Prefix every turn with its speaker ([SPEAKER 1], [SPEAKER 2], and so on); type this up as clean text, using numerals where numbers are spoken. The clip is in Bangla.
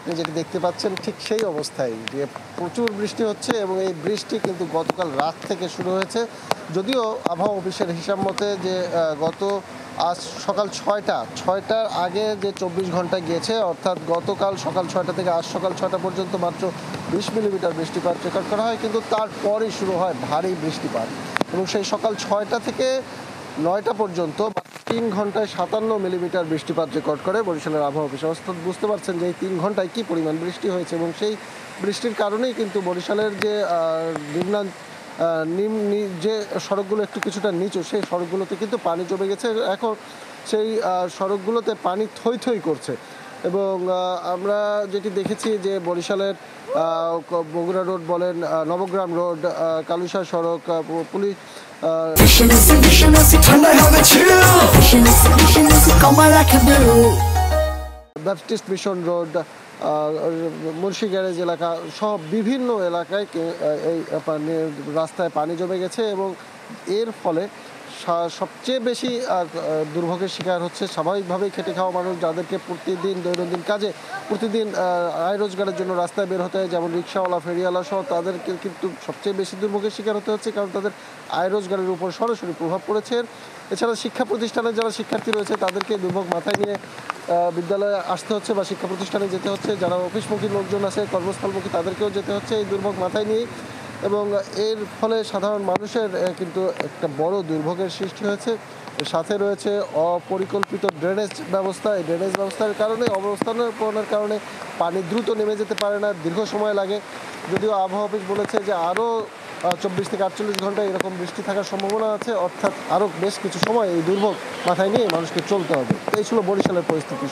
[SPEAKER 1] আপনি যেটি দেখতে পাচ্ছেন ঠিক সেই অবস্থায় যে প্রচুর বৃষ্টি হচ্ছে এবং এই বৃষ্টি কিন্তু গতকাল রাত থেকে শুরু হয়েছে। যদিও আবহাওয়া অফিসের হিসাব মতে যে গত আজ সকাল ৬টার আগে যে ২৪ ঘন্টা গিয়েছে, অর্থাৎ গতকাল সকাল ৬টা থেকে আজ সকাল ৬টা পর্যন্ত মাত্র ২০ মিলিমিটার বৃষ্টিপাত রেকর্ড করা হয়, কিন্তু তারপরই শুরু হয় ভারী বৃষ্টিপাত। এবং সেই সকাল ৬টা থেকে ৯টা পর্যন্ত ৩ ঘন্টায় ৫৭ মিলিমিটার বৃষ্টিপাত রেকর্ড করে বরিশালের আবহাওয়া অফিস। অর্থাৎ বুঝতে পারছেন যে এই ৩ ঘন্টায় কী পরিমাণ বৃষ্টি হয়েছে এবং সেই বৃষ্টির কারণেই কিন্তু বরিশালের যে যে সড়কগুলো একটু কিছুটা নিচু, সেই সড়কগুলোতে কিন্তু পানি জমে গেছে। এখন সেই সড়কগুলোতে পানি থই থই করছে এবং আমরা যেটি দেখেছি যে বরিশালের বগুড়া রোড বলেন, নবগ্রাম রোড, কালুশা সড়ক, police Baptist mission road, Munshi garage এলাকা সহ বিভিন্ন এলাকায় এই রাস্তায় পানি জমে গেছে এবং এর ফলে সবচেয়ে বেশি দুর্ভোগের শিকার হচ্ছে স্বাভাবিকভাবেই খেটে খাওয়া মানুষ, যাদেরকে প্রতিদিন দৈনন্দিন কাজে প্রতিদিন আয় রোজগারের জন্য রাস্তায় বের হতে হয়, যেমন রিক্সাওয়ালা, ফেরিওয়ালা সহ তাদেরকে কিন্তু সবচেয়ে বেশি দুর্ভোগের শিকার হতে হচ্ছে, কারণ তাদের আয় রোজগারের উপর সরাসরি প্রভাব পড়েছে। এছাড়া শিক্ষা প্রতিষ্ঠানে যারা শিক্ষার্থী রয়েছে তাদেরকে দুর্ভোগ মাথায় নিয়ে বিদ্যালয়ে আসতে হচ্ছে বা শিক্ষা প্রতিষ্ঠানে যেতে হচ্ছে। যারা অফিসমুখী লোকজন আছে, কর্মস্থলমুখী, তাদেরকেও যেতে হচ্ছে এই দুর্ভোগ মাথায় নিয়েই। এবং এর ফলে সাধারণ মানুষের কিন্তু একটা বড় দুর্ভোগের সৃষ্টি হয়েছে। সাথে রয়েছে অপরিকল্পিত ড্রেনেজ ব্যবস্থা। এই ড্রেনেজ ব্যবস্থার কারণে, অবস্থানের কারণে পানি দ্রুত নেমে যেতে পারে না, দীর্ঘ সময় লাগে। যদিও আবহাওয়া অফিস বলেছে যে আরও ২৪ থেকে ৪৮ ঘন্টা এরকম বৃষ্টি থাকার সম্ভাবনা আছে, অর্থাৎ আরও বেশ কিছু সময় এই দুর্ভোগ মাথায় নিয়ে মানুষকে চলতে হবে। এই ছিল বরিশালের পরিস্থিতি।